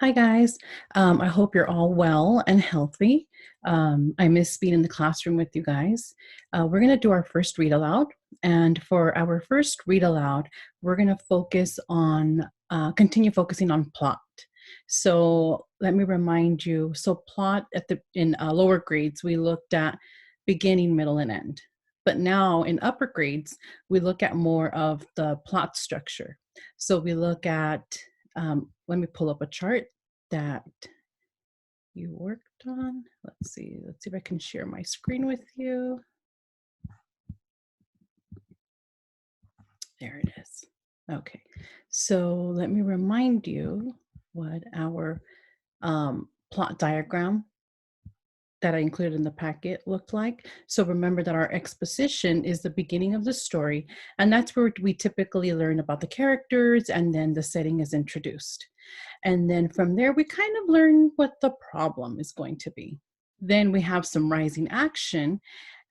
Hi, guys. I hope you're all well and healthy. I miss being in the classroom with you guys. We're going to do our first read aloud. And for our first read aloud, we're going to continue focusing on plot. So let me remind you. So plot in lower grades, we looked at beginning, middle, and end. But now in upper grades, we look at more of the plot structure. So we look at let me pull up a chart that you worked on. Let's see if I can share my screen with you. There it is. Okay, so let me remind you what our plot diagram that I included in the packet looked like. So remember that our exposition is the beginning of the story, and that's where we typically learn about the characters, and then the setting is introduced. And then from there, we kind of learn what the problem is going to be. Then we have some rising action,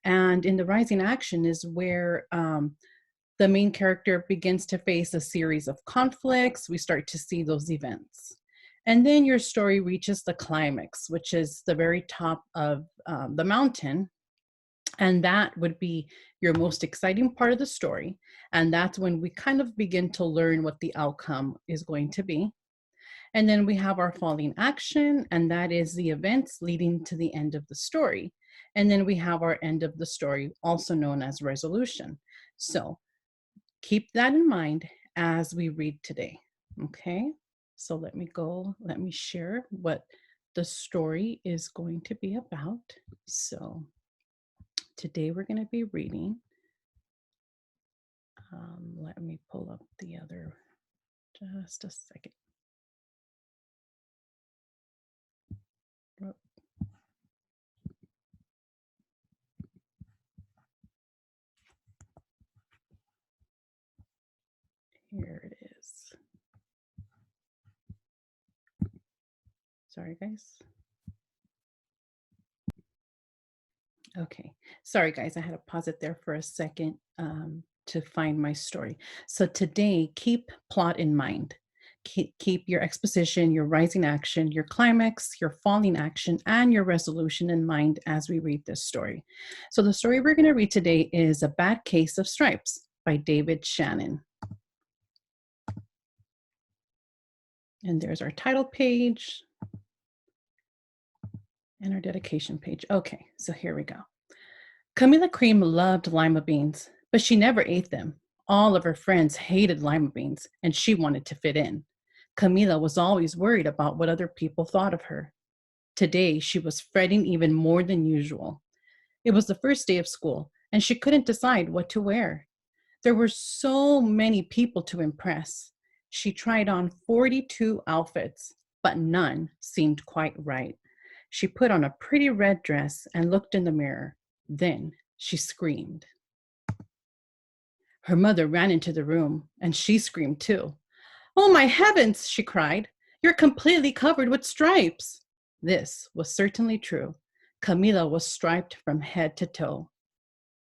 and in the rising action is where the main character begins to face a series of conflicts. We start to see those events. And then your story reaches the climax, which is the very top of the mountain. And that would be your most exciting part of the story. And that's when we kind of begin to learn what the outcome is going to be. And then we have our falling action, and that is the events leading to the end of the story. And then we have our end of the story, also known as resolution. So keep that in mind as we read today. Okay, so let me share what the story is going to be about. So today we're going to be reading. Let me pull up the other, just a second. Here it is. Sorry, guys. Okay, sorry, guys. I had to pause it there for a second to find my story. So today, keep plot in mind. Keep your exposition, your rising action, your climax, your falling action, and your resolution in mind as we read this story. So the story we're going to read today is A Bad Case of Stripes by David Shannon. And there's our title page and our dedication page. Okay, so here we go. Camilla Cream loved lima beans, but she never ate them. All of her friends hated lima beans, and she wanted to fit in. Camilla was always worried about what other people thought of her. Today, she was fretting even more than usual. It was the first day of school, and she couldn't decide what to wear. There were so many people to impress. She tried on 42 outfits, but none seemed quite right. She put on a pretty red dress and looked in the mirror. Then she screamed. Her mother ran into the room, and she screamed too. "Oh, my heavens," she cried. "You're completely covered with stripes." This was certainly true. Camilla was striped from head to toe.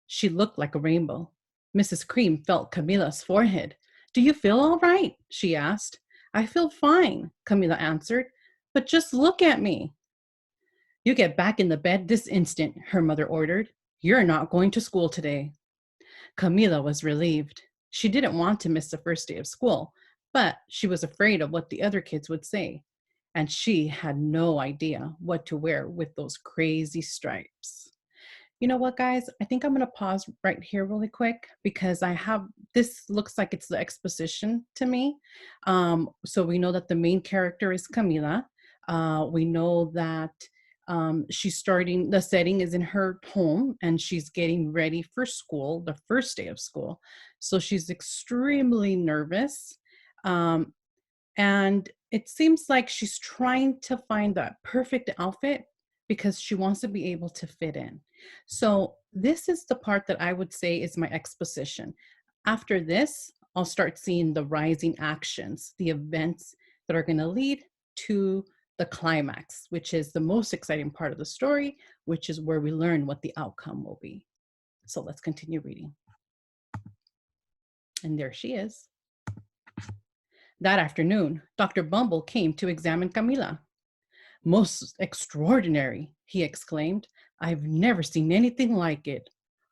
She looked like a rainbow. Mrs. Cream felt Camilla's forehead. "Do you feel all right?" she asked. "I feel fine," Camilla answered. "But just look at me." "You get back in the bed this instant," her mother ordered. "You're not going to school today." Camilla was relieved. She didn't want to miss the first day of school, but she was afraid of what the other kids would say. And she had no idea what to wear with those crazy stripes. You know what, guys? I think I'm going to pause right here really quick because this looks like it's the exposition to me. So we know that the main character is Camilla. We know that the setting is in her home and she's getting ready for school, the first day of school. So she's extremely nervous. And it seems like she's trying to find that perfect outfit because she wants to be able to fit in. So this is the part that I would say is my exposition. After this, I'll start seeing the rising actions, the events that are going to lead to the climax, which is the most exciting part of the story, which is where we learn what the outcome will be. So let's continue reading. And there she is. That afternoon, Dr. Bumble came to examine Camila. Most extraordinary, he exclaimed. I've never seen anything like it.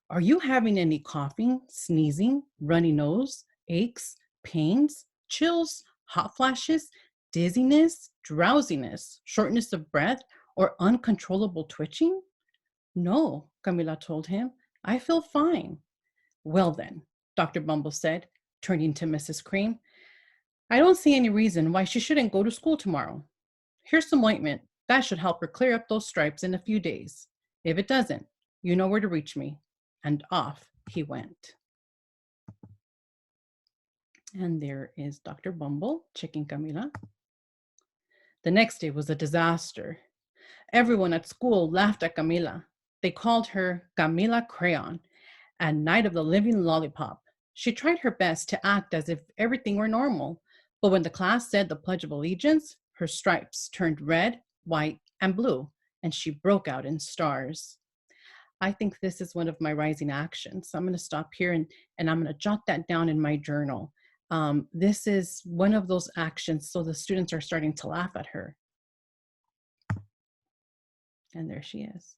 Are you having any coughing, sneezing, runny nose, aches, pains, chills, hot flashes, dizziness, drowsiness, shortness of breath, or uncontrollable twitching? No, Camila told him. I feel fine. Well, then, Dr. Bumble said, turning to Mrs. Cream, I don't see any reason why she shouldn't go to school tomorrow. Here's some ointment. That should help her clear up those stripes in a few days. If it doesn't, you know where to reach me. And off he went. And there is Dr. Bumble checking Camila. The next day was a disaster. Everyone at school laughed at Camila. They called her Camila Crayon and Night of the Living Lollipop. She tried her best to act as if everything were normal, but when the class said the Pledge of Allegiance, her stripes turned red, white, and blue, and she broke out in stars. I think this is one of my rising actions. So I'm going to stop here and I'm going to jot that down in my journal. This is one of those actions, so the students are starting to laugh at her. And there she is.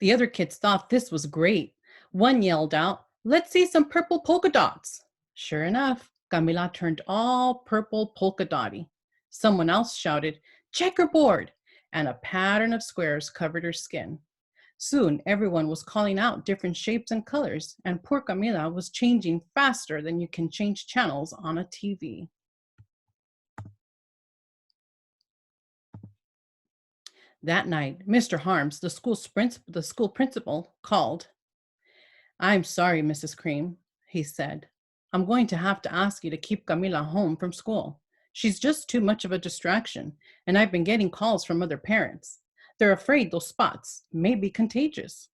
The other kids thought this was great. One yelled out, let's see some purple polka dots. Sure enough, Camila turned all purple polka dotty. Someone else shouted, checkerboard, and a pattern of squares covered her skin. Soon, everyone was calling out different shapes and colors, and poor Camila was changing faster than you can change channels on a TV. That night, Mr. Harms, the school principal, called. I'm sorry, Mrs. Cream, he said. I'm going to have to ask you to keep Camila home from school. She's just too much of a distraction, and I've been getting calls from other parents. They're afraid those spots may be contagious.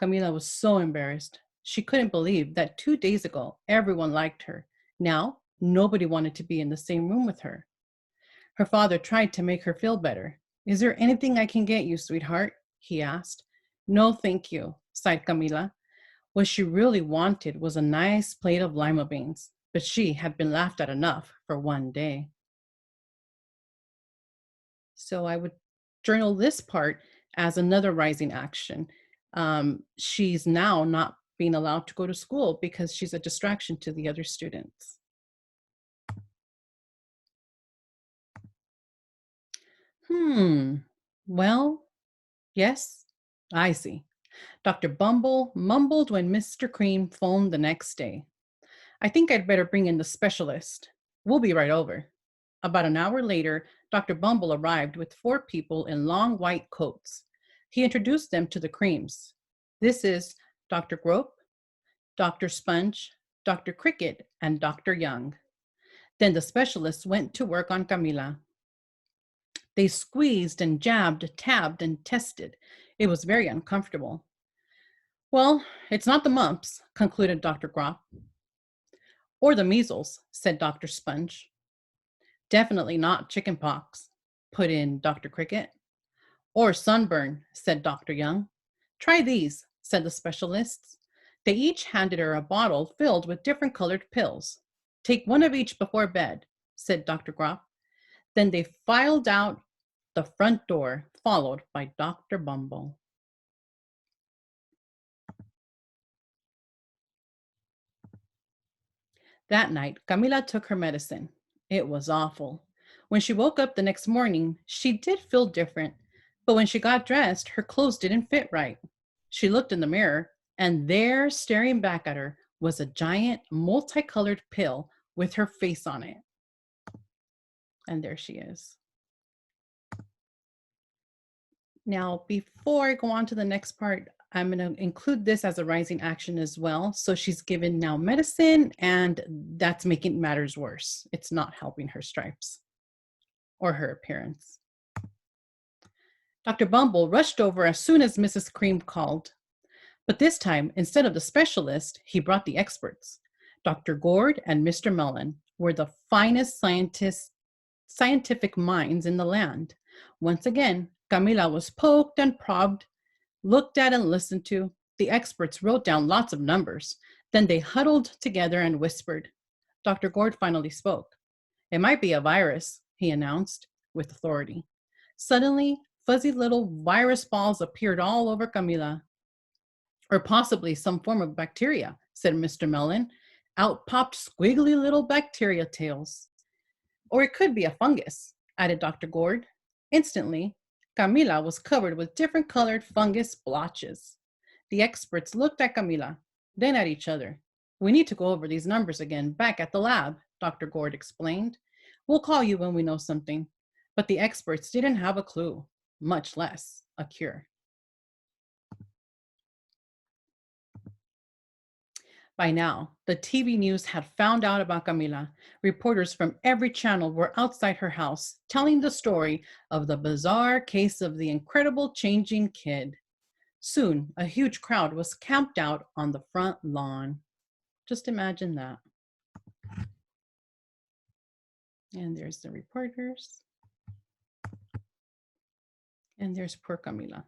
Camila was so embarrassed. She couldn't believe that 2 days ago, everyone liked her. Now, nobody wanted to be in the same room with her. Her father tried to make her feel better. Is there anything I can get you, sweetheart? He asked. No, thank you, sighed Camila. What she really wanted was a nice plate of lima beans, but she had been laughed at enough for one day. So I would journal this part as another rising action. She's now not being allowed to go to school because she's a distraction to the other students. Well, yes, I see. Dr. Bumble mumbled when Mr. Cream phoned the next day. I think I'd better bring in the specialist. We'll be right over. About an hour later, Dr. Bumble arrived with 4 people in long white coats. He introduced them to the Creams. This is Dr. Grope, Dr. Sponge, Dr. Cricket, and Dr. Young. Then the specialists went to work on Camila. They squeezed and jabbed, tabbed, and tested. It was very uncomfortable. Well, it's not the mumps, concluded Dr. Gropp. Or the measles, said Dr. Sponge. Definitely not chickenpox, put in Dr. Cricket. Or sunburn, said Dr. Young. Try these, said the specialists. They each handed her a bottle filled with different colored pills. Take one of each before bed, said Dr. Gropp. Then they filed out the front door, followed by Dr. Bumble. That night, Camila took her medicine. It was awful. When she woke up the next morning, she did feel different, but when she got dressed, her clothes didn't fit right. She looked in the mirror, and there, staring back at her, was a giant, multicolored pill with her face on it. And there she is. Now, before I go on to the next part, I'm going to include this as a rising action as well. So she's given now medicine, and that's making matters worse. It's not helping her stripes or her appearance. Dr. Bumble rushed over as soon as Mrs. Cream called. But this time, instead of the specialist, he brought the experts. Dr. Gord and Mr. Mellon were the finest scientific minds in the land. Once again, Camila was poked and prodded, looked at and listened to. The experts wrote down lots of numbers. Then they huddled together and whispered, Dr. Gord finally spoke. It might be a virus, he announced with authority. Suddenly, fuzzy little virus balls appeared all over Camila. Or possibly some form of bacteria, said Mr. Mellon. Out popped squiggly little bacteria tails. Or it could be a fungus, added Dr. Gord. Instantly, Camila was covered with different colored fungus blotches. The experts looked at Camila, then at each other. We need to go over these numbers again back at the lab, Dr. Gord explained. We'll call you when we know something. But the experts didn't have a clue, much less a cure. By now, the TV news had found out about Camila. Reporters from every channel were outside her house telling the story of the bizarre case of the incredible changing kid. Soon, a huge crowd was camped out on the front lawn. Just imagine that. And there's the reporters. And there's poor Camila.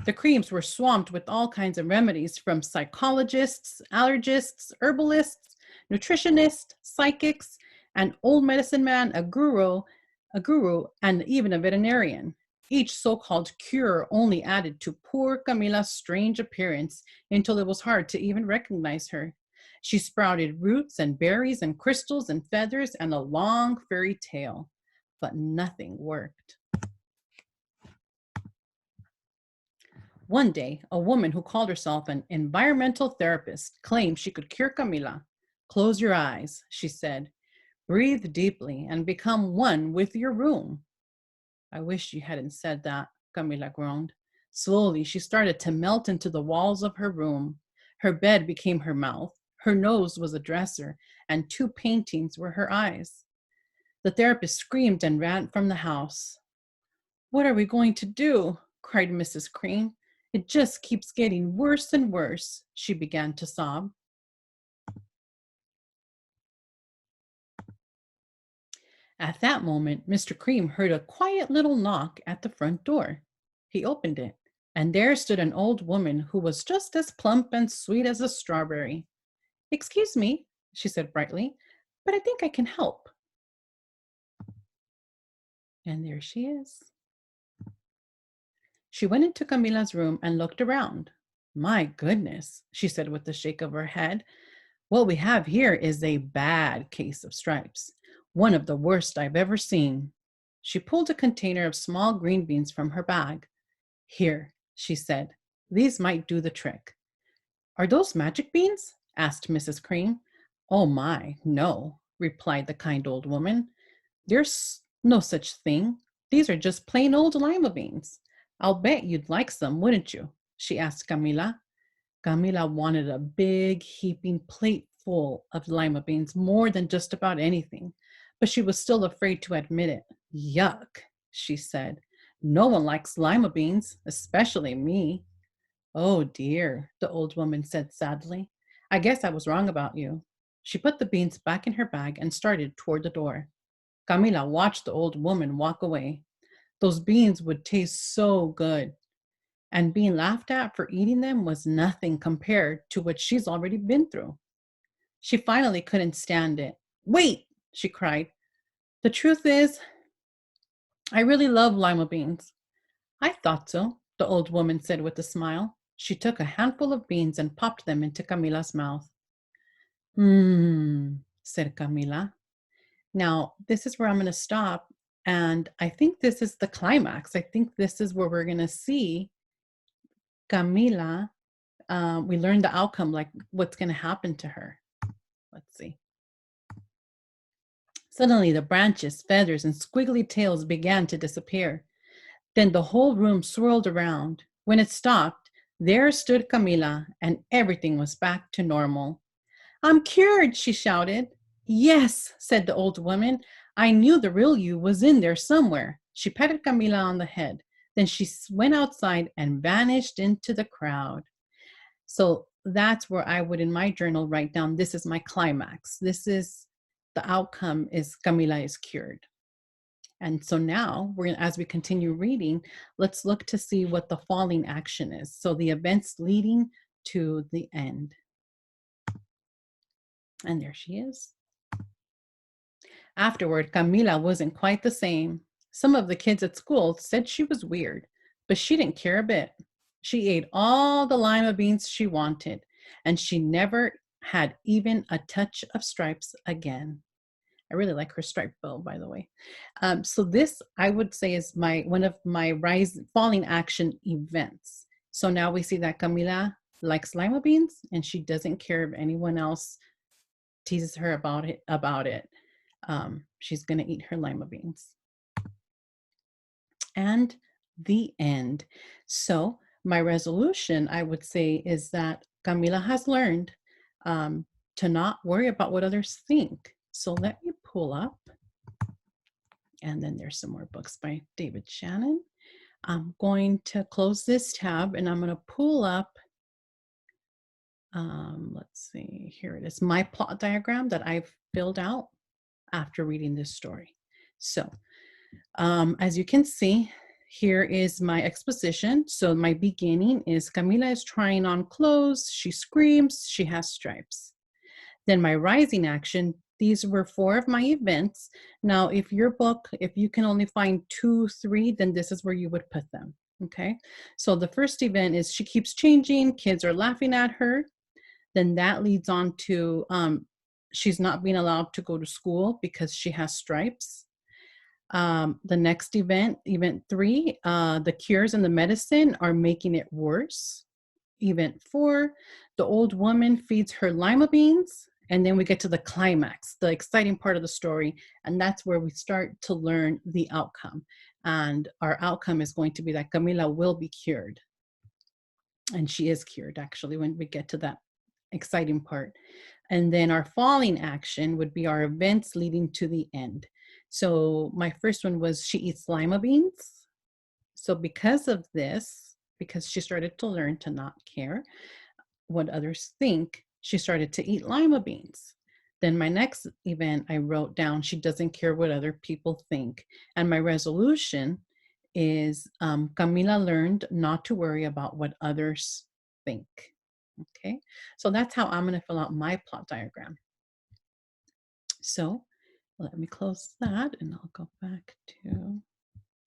The creams were swamped with all kinds of remedies from psychologists, allergists, herbalists, nutritionists, psychics, an old medicine man, a guru, and even a veterinarian. Each so-called cure only added to poor Camila's strange appearance until it was hard to even recognize her. She sprouted roots and berries and crystals and feathers and a long furry tail, but nothing worked. One day, a woman who called herself an environmental therapist claimed she could cure Camila. Close your eyes, she said. Breathe deeply and become one with your room. I wish you hadn't said that, Camila groaned. Slowly, she started to melt into the walls of her room. Her bed became her mouth. Her nose was a dresser, and two paintings were her eyes. The therapist screamed and ran from the house. What are we going to do? Cried Mrs. Cream. It just keeps getting worse and worse, she began to sob. At that moment, Mr. Cream heard a quiet little knock at the front door. He opened it, and there stood an old woman who was just as plump and sweet as a strawberry. Excuse me, she said brightly, but I think I can help. And there she is. She went into Camila's room and looked around. My goodness, she said with a shake of her head. What we have here is a bad case of stripes, one of the worst I've ever seen. She pulled a container of small green beans from her bag. Here, she said, these might do the trick. Are those magic beans? Asked Mrs. Cream. Oh my, no, replied the kind old woman. There's no such thing. These are just plain old lima beans. I'll bet you'd like some, wouldn't you? She asked Camila. Camila wanted a big, heaping plate full of lima beans, more than just about anything, but she was still afraid to admit it. Yuck, she said. No one likes lima beans, especially me. Oh dear, the old woman said sadly. I guess I was wrong about you. She put the beans back in her bag and started toward the door. Camila watched the old woman walk away. Those beans would taste so good. And being laughed at for eating them was nothing compared to what she's already been through. She finally couldn't stand it. Wait, she cried. The truth is, I really love lima beans. I thought so, the old woman said with a smile. She took a handful of beans and popped them into Camila's mouth. Said Camila. Now, this is where I'm going to stop. And I think this is the climax. I think this is where we're going to see Camila. We learn the outcome, like what's going to happen to her. Let's see. Suddenly, the branches, feathers, and squiggly tails began to disappear. Then the whole room swirled around. When it stopped, there stood Camila, and everything was back to normal. I'm cured, she shouted. Yes, said the old woman. I knew the real you was in there somewhere. She patted Camila on the head. Then she went outside and vanished into the crowd. So that's where I would, in my journal, write down, this is my climax. This is the outcome is Camila is cured. And so now, as we continue reading, let's look to see what the falling action is. So the events leading to the end. And there she is. Afterward, Camila wasn't quite the same. Some of the kids at school said she was weird, but she didn't care a bit. She ate all the lima beans she wanted, and she never had even a touch of stripes again. I really like her striped bow, by the way. So this, I would say, is my one of my rise falling action events. So now we see that Camila likes lima beans, and she doesn't care if anyone else teases her about it. She's gonna eat her lima beans. And the end. So my resolution, I would say, is that Camila has learned to not worry about what others think. So let me pull up, and then there's some more books by David Shannon. I'm going to close this tab and I'm going to pull up, let's see, here it is, my plot diagram that I've filled out after reading this story. So as you can see, here is my exposition. So my beginning is Camila is trying on clothes, she screams, she has stripes. Then my rising action, these were 4 of my events. Now, if your book, if you can only find 2, 3, then this is where you would put them, okay? So the first event is she keeps changing, kids are laughing at her. Then that leads on to she's not being allowed to go to school because she has stripes. The next event, event 3, the cures and the medicine are making it worse. Event 4, the old woman feeds her lima beans. And then we get to the climax, the exciting part of the story. And that's where we start to learn the outcome. And our outcome is going to be that Camila will be cured. And she is cured, actually, when we get to that exciting part. And then our falling action would be our events leading to the end. So my first one was she eats lima beans. So because of this, because she started to learn to not care what others think, she started to eat lima beans. Then my next event, I wrote down, she doesn't care what other people think. And my resolution is Camila learned not to worry about what others think. Okay, so that's how I'm going to fill out my plot diagram. So let me close that and I'll go back to